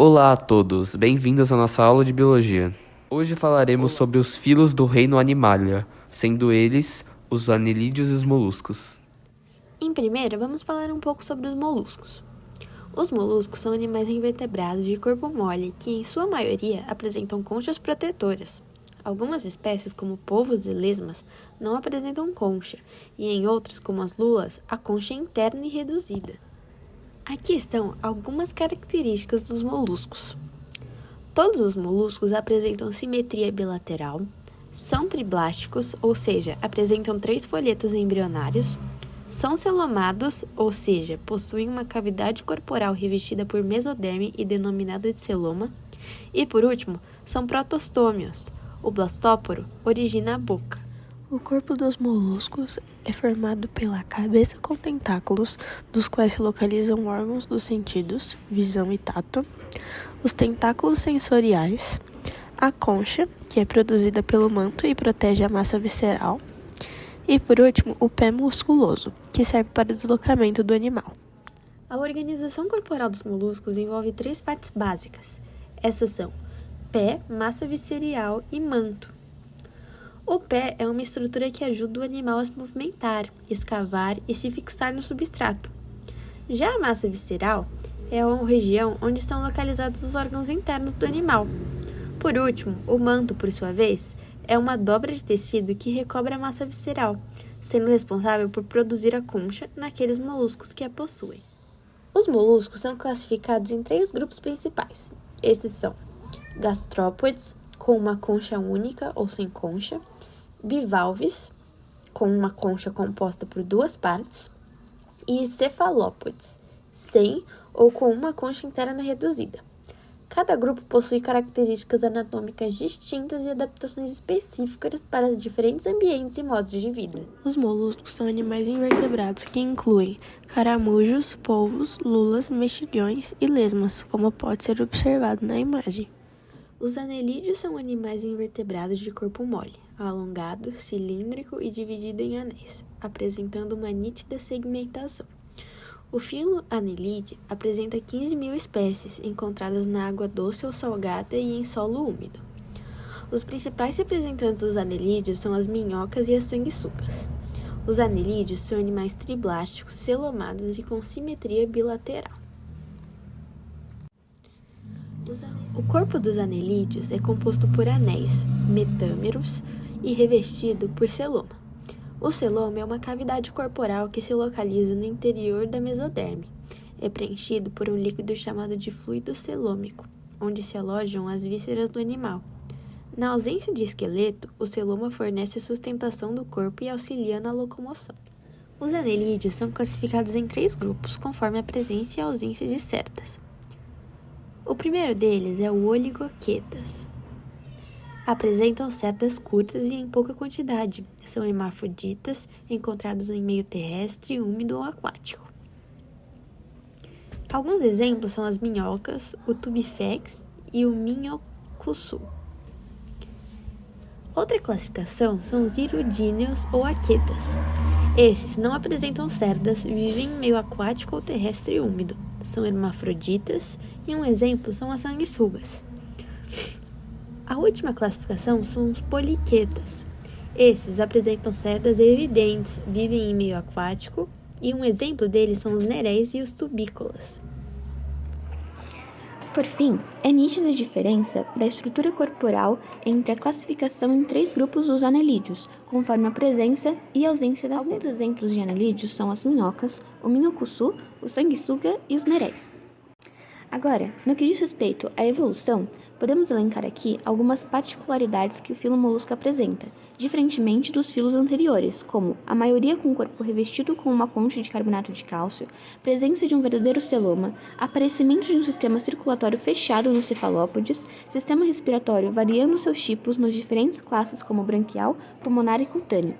Olá a todos, bem-vindos à nossa aula de biologia. Hoje falaremos sobre os filos do reino Animalia, sendo eles os anelídeos e os moluscos. Em primeiro, vamos falar um pouco sobre os moluscos. Os moluscos são animais invertebrados de corpo mole que, em sua maioria, apresentam conchas protetoras. Algumas espécies, como polvos e lesmas, não apresentam concha, e em outras, como as lulas, a concha é interna e reduzida. Aqui estão algumas características dos moluscos. Todos os moluscos apresentam simetria bilateral, são triblásticos, ou seja, apresentam 3 folhetos embrionários, são celomados, ou seja, possuem uma cavidade corporal revestida por mesoderme e denominada de celoma, e por último, são protostômios. O blastóporo origina a boca. O corpo dos moluscos é formado pela cabeça com tentáculos, dos quais se localizam órgãos dos sentidos, visão e tato, os tentáculos sensoriais, a concha, que é produzida pelo manto e protege a massa visceral, e, por último, o pé musculoso, que serve para o deslocamento do animal. A organização corporal dos moluscos envolve 3 partes básicas. Essas são pé, massa visceral e manto. O pé é uma estrutura que ajuda o animal a se movimentar, escavar e se fixar no substrato. Já a massa visceral é uma região onde estão localizados os órgãos internos do animal. Por último, o manto, por sua vez, é uma dobra de tecido que recobre a massa visceral, sendo responsável por produzir a concha naqueles moluscos que a possuem. Os moluscos são classificados em 3 grupos principais. Esses são gastrópodes, com uma concha única ou sem concha, bivalves, com uma concha composta por 2 partes, e cefalópodes, sem ou com uma concha interna reduzida. Cada grupo possui características anatômicas distintas e adaptações específicas para diferentes ambientes e modos de vida. Os moluscos são animais invertebrados que incluem caramujos, polvos, lulas, mexilhões e lesmas, como pode ser observado na imagem. Os anelídeos são animais invertebrados de corpo mole, alongado, cilíndrico e dividido em anéis, apresentando uma nítida segmentação. O filo anelídeo apresenta 15.000 espécies encontradas na água doce ou salgada e em solo úmido. Os principais representantes dos anelídeos são as minhocas e as sanguessugas. Os anelídeos são animais triblásticos, celomados e com simetria bilateral. O corpo dos anelídeos é composto por anéis, metâmeros e revestido por celoma. O celoma é uma cavidade corporal que se localiza no interior da mesoderme. É preenchido por um líquido chamado de fluido celômico, onde se alojam as vísceras do animal. Na ausência de esqueleto, o celoma fornece a sustentação do corpo e auxilia na locomoção. Os anelídeos são classificados em 3 grupos, conforme a presença e a ausência de cerdas. O primeiro deles é o oligoquetas. Apresentam cerdas curtas e em pouca quantidade. São hermafroditas, encontrados em meio terrestre, úmido ou aquático. Alguns exemplos são as minhocas, o tubifex e o minhocussu. Outra classificação são os hirudíneos ou aquetas. Esses não apresentam cerdas, vivem em meio aquático ou terrestre úmido. São hermafroditas e um exemplo são as sanguessugas. A última classificação são os poliquetas. Esses apresentam cerdas evidentes, vivem em meio aquático e um exemplo deles são os neréis e os tubícolas. Por fim, é nítida a diferença da estrutura corporal entre a classificação em 3 grupos dos anelídeos, conforme a presença e ausência das cerdas. Alguns exemplos de anelídeos são as minhocas, o minhocussu, o sanguessuga e os neréis. Agora, no que diz respeito à evolução, podemos elencar aqui algumas particularidades que o filo molusco apresenta, diferentemente dos filos anteriores, como a maioria com o corpo revestido com uma concha de carbonato de cálcio, presença de um verdadeiro celoma, aparecimento de um sistema circulatório fechado nos cefalópodes, sistema respiratório variando seus tipos nas diferentes classes como branquial, pulmonar e cutâneo.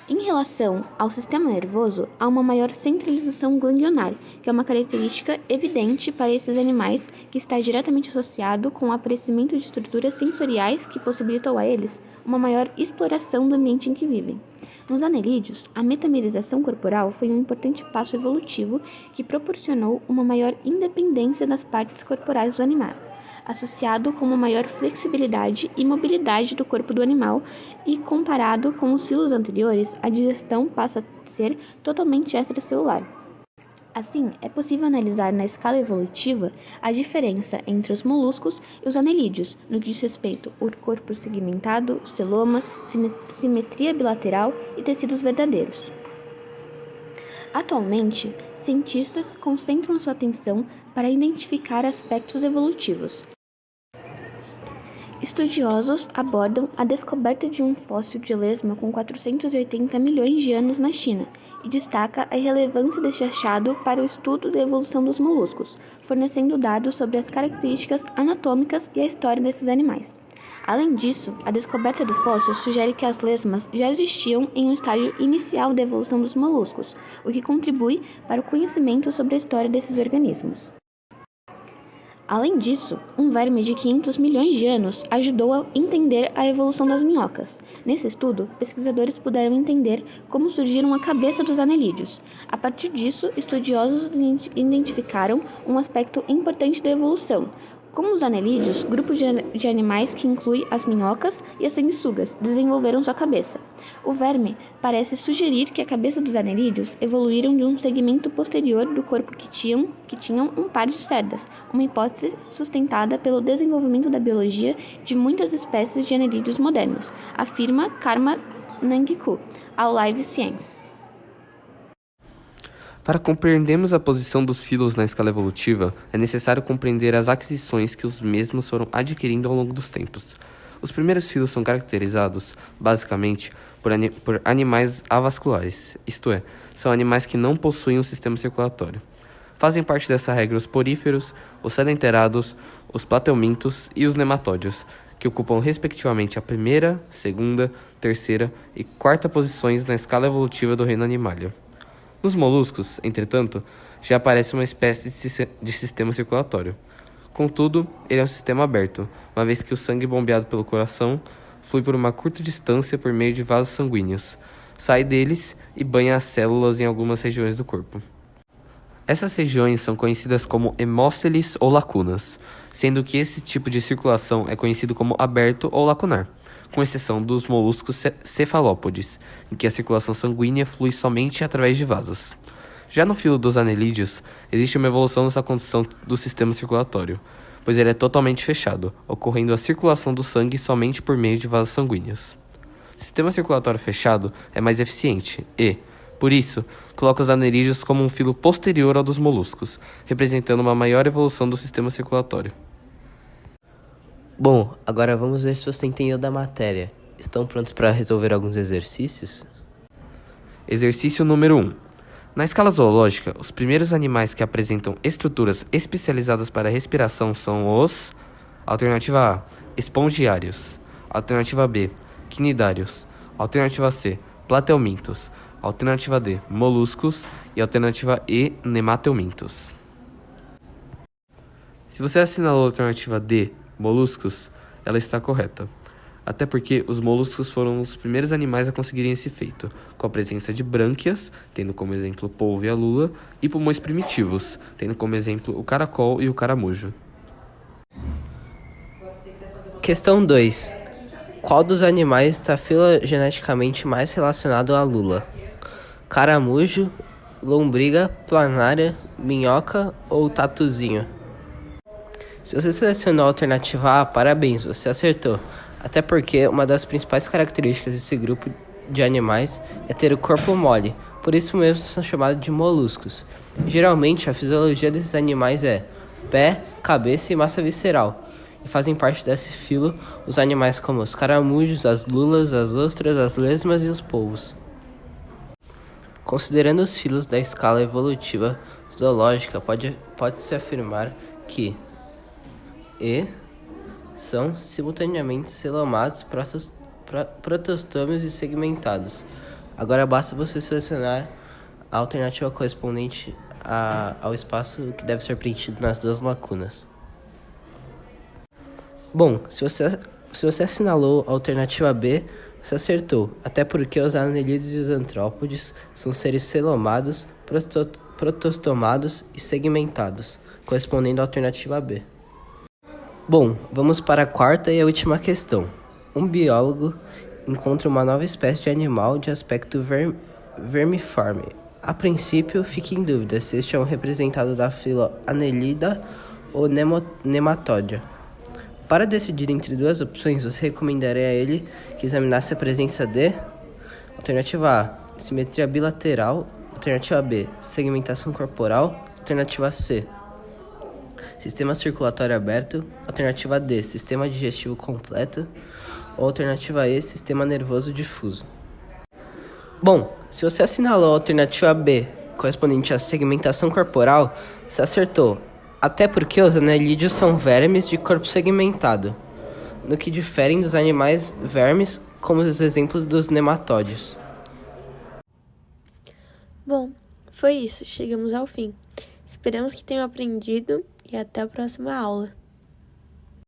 Em relação ao sistema nervoso, há uma maior centralização glandionar, que é uma característica evidente para esses animais que está diretamente associado com o aparecimento de estruturas sensoriais que possibilitam a eles uma maior exploração do ambiente em que vivem. Nos anelídeos, a metamerização corporal foi um importante passo evolutivo que proporcionou uma maior independência das partes corporais do animal, associado com uma maior flexibilidade e mobilidade do corpo do animal, e comparado com os filos anteriores, a digestão passa a ser totalmente extracelular. Assim, é possível analisar na escala evolutiva a diferença entre os moluscos e os anelídeos, no que diz respeito ao corpo segmentado, celoma, simetria bilateral e tecidos verdadeiros. Atualmente, cientistas concentram sua atenção para identificar aspectos evolutivos. Estudiosos abordam a descoberta de um fóssil de lesma com 480 milhões de anos na China e destaca a relevância deste achado para o estudo da evolução dos moluscos, fornecendo dados sobre as características anatômicas e a história desses animais. Além disso, a descoberta do fóssil sugere que as lesmas já existiam em um estágio inicial da evolução dos moluscos, o que contribui para o conhecimento sobre a história desses organismos. Além disso, um verme de 500 milhões de anos ajudou a entender a evolução das minhocas. Nesse estudo, pesquisadores puderam entender como surgiram a cabeça dos anelídeos. A partir disso, estudiosos identificaram um aspecto importante da evolução. Como os anelídeos, grupo de animais que inclui as minhocas e as sanguessugas desenvolveram sua cabeça. O verme parece sugerir que a cabeça dos anelídeos evoluíram de um segmento posterior do corpo que tinham um par de cerdas, uma hipótese sustentada pelo desenvolvimento da biologia de muitas espécies de anelídeos modernos, afirma Karma Nangiku, ao Live Science. Para compreendermos a posição dos filos na escala evolutiva, é necessário compreender as aquisições que os mesmos foram adquirindo ao longo dos tempos. Os primeiros filos são caracterizados, basicamente, por animais avasculares, isto é, são animais que não possuem um sistema circulatório. Fazem parte dessa regra os poríferos, os sedenterados, os plateumintos e os nematódios, que ocupam respectivamente a primeira, segunda, terceira e quarta posições na escala evolutiva do reino Animalia. Nos moluscos, entretanto, já aparece uma espécie de sistema circulatório. Contudo, ele é um sistema aberto, uma vez que o sangue bombeado pelo coração flui por uma curta distância por meio de vasos sanguíneos, sai deles e banha as células em algumas regiões do corpo. Essas regiões são conhecidas como hemósteles ou lacunas, sendo que esse tipo de circulação é conhecido como aberto ou lacunar, com exceção dos moluscos cefalópodes, em que a circulação sanguínea flui somente através de vasos. Já no filo dos anelídeos, existe uma evolução nessa condição do sistema circulatório, pois ele é totalmente fechado, ocorrendo a circulação do sangue somente por meio de vasos sanguíneos. O sistema circulatório fechado é mais eficiente e, por isso, coloca os anelídeos como um filo posterior ao dos moluscos, representando uma maior evolução do sistema circulatório. Bom, agora vamos ver se você entendeu da matéria. Estão prontos para resolver alguns exercícios? Exercício número 1. Na escala zoológica, os primeiros animais que apresentam estruturas especializadas para a respiração são os... Alternativa A, espongiários. Alternativa B, quinidários. Alternativa C, plateumintos. Alternativa D, moluscos. E alternativa E, nemateumintos. Se você assinalou a alternativa D, moluscos, ela está correta. Até porque os moluscos foram os primeiros animais a conseguirem esse feito, com a presença de brânquias, tendo como exemplo o polvo e a lula, e pulmões primitivos, tendo como exemplo o caracol e o caramujo. Questão 2. Qual dos animais está filogeneticamente mais relacionado à lula? Caramujo, lombriga, planária, minhoca ou tatuzinho? Se você selecionou a alternativa A, parabéns, você acertou. Até porque uma das principais características desse grupo de animais é ter o corpo mole, por isso mesmo são chamados de moluscos. Geralmente a fisiologia desses animais é pé, cabeça e massa visceral, e fazem parte desse filo os animais como os caramujos, as lulas, as ostras, as lesmas e os polvos. Considerando os filos da escala evolutiva zoológica, pode-se afirmar que são simultaneamente celomados, protostômios e segmentados. Agora basta você selecionar a alternativa correspondente ao espaço que deve ser preenchido nas duas lacunas. Bom, se você assinalou a alternativa B, Você acertou, até porque os anelídeos e os antrópodes são seres celomados, protostomados e segmentados, correspondendo à alternativa B. Bom, vamos para a quarta e a última questão. Um biólogo encontra uma nova espécie de animal de aspecto vermiforme. A princípio, fica em dúvida se este é um representado da fila Annelida ou Nematódia. Para decidir entre duas opções, você recomendaria a ele que examinasse a presença de alternativa A, simetria bilateral, alternativa B, segmentação corporal, alternativa C, sistema circulatório aberto, alternativa D, sistema digestivo completo, ou alternativa E, sistema nervoso difuso. Bom, se você assinalou a alternativa B, correspondente à segmentação corporal, você acertou. Até porque os anelídeos são vermes de corpo segmentado, no que diferem dos animais vermes, como os exemplos dos nematódios. Bom, foi isso, chegamos ao fim. Esperamos que tenham aprendido e até a próxima aula.